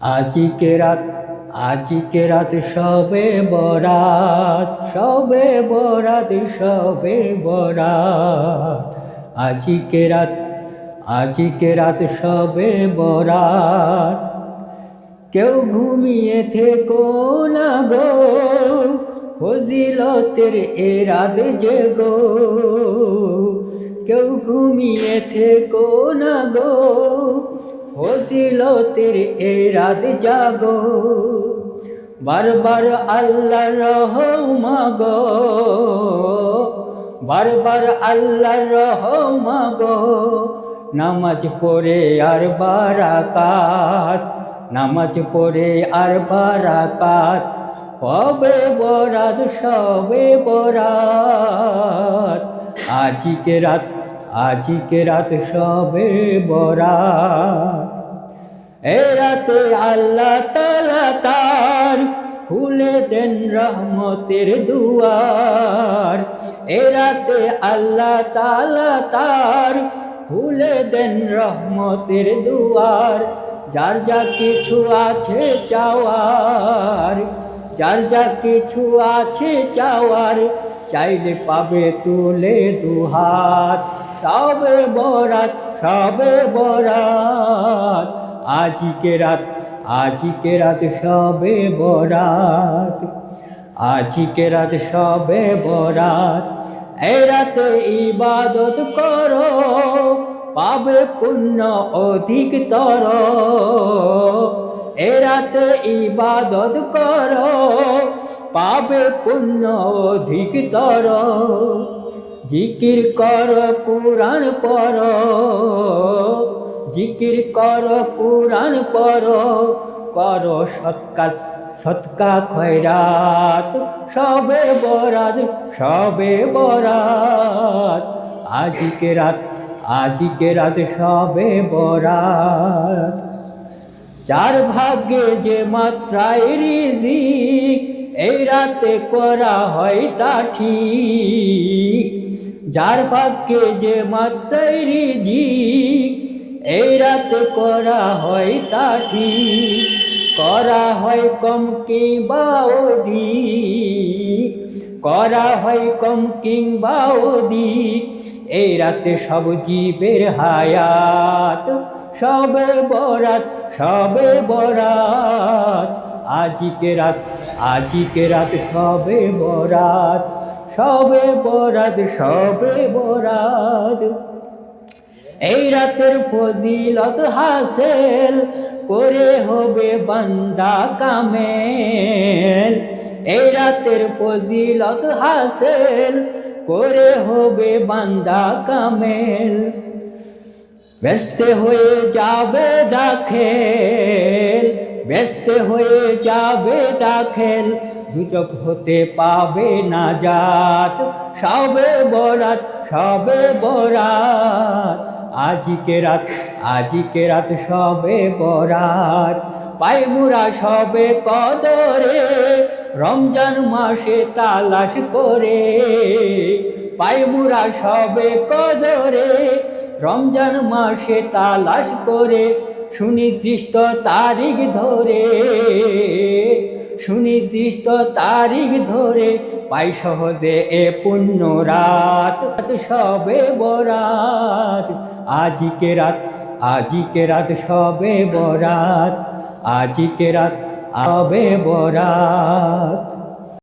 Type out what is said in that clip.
আজিকে রাত, আজিকে রাত সবে বরাত, সবে বরাত, সবে বরাত। আজিকে রাত, আজিকে রাত সবে বরাত। কেউ ঘুমিয়ে থেকো না গো, ফজিলতের এ রাত জেগো। কেউ ঘুমিয়ে থেকো না গো, ফজিলতের এ রাত জাগো। বারবার আল্লাহর রহমত গো, বারবার আল্লাহর রহমত গো। নামাজ পড়ে আর বারাকাত, নামাজ পড়ে আর বারাকাত। কবে বরাত সবে বরাত। আজিকে রাত, আজিকে রাত সবে বরাত। এ রাতে আল্লাহ তাআলা তার খুলে দেন রহমতের দুয়ার। এ রাতে আল্লাহ তাআলা তার খুলে দেন রহমতের দুয়ার। যার যা কিছু আছে চাওয়ার, যার যা কিছু আছে চাওয়ার, চাইলে পাবে তুলে দুহাত। সবে বরাত, সবে বরাত। আজিকে রাত, আজিকে রাত সবে বরাত। আজিকে রাত সবে বরাত। এই রাতে ইবাদত করো, পাবে পুণ্য অধিকতর। এ রাতে ইবাদত করো, পাবে পুণ্য অধিকতর। জিকির কর কুরআন পড়ো, জিকির কর কুরআন পড়ো। করো সৎ কাজ, সৎকা খয়রাত। সবে বরাত, সবে বরাত। আজিকে রাত, আজিকে রাত সবে বরাত। যার ভাগ্যে যে মাত্রায় রিজিক, এই রাতে করা হয় তা ঠিক। যার ভাগ্যে যে মাত্রায় রিজিক, এই রাতে করা হয় তা ঠিক। করা হয় কম কিংবা অধিক, করা হয় কম কিংবা অধিক। এই রাতে সব জীবের হায়াত। সবে বরাত, সবে বরাত। আজিকে রাত, আজিকে রাত সবে বরাত। সবে বরাত, সবে বরাত। এই রাতের ফজিলত হাসিল করে হবে বান্দা কামেল। এই রাতের ফজিলত হাসিল করে হবে বান্দা কামেল। ব্যস্ত হয়ে যাবে দাখিল, ব্যস্ত হয়ে যাবে দাখিল। দুচক হতে পাবে নাজাত। সবে বরাত, সবে বরাত। আজিকে রাত, আজিকে রাত সবে বরাত। পাই মুরা সবে কদরে, রমজান মাসে তালাশ করে। পাই মুরা সবে কদরে, রমজান মাসে তালাশ করে। সুনির্দিষ্ট তারিখ ধরে, সুনির্দিষ্ট তারিখ ধরে। পাই সহজে এ পুণ্য রাত। সবে বরাত। আজিকে রাত, আজিকে রাত সবে বরাত। আজিকে রাত সবে বরাত।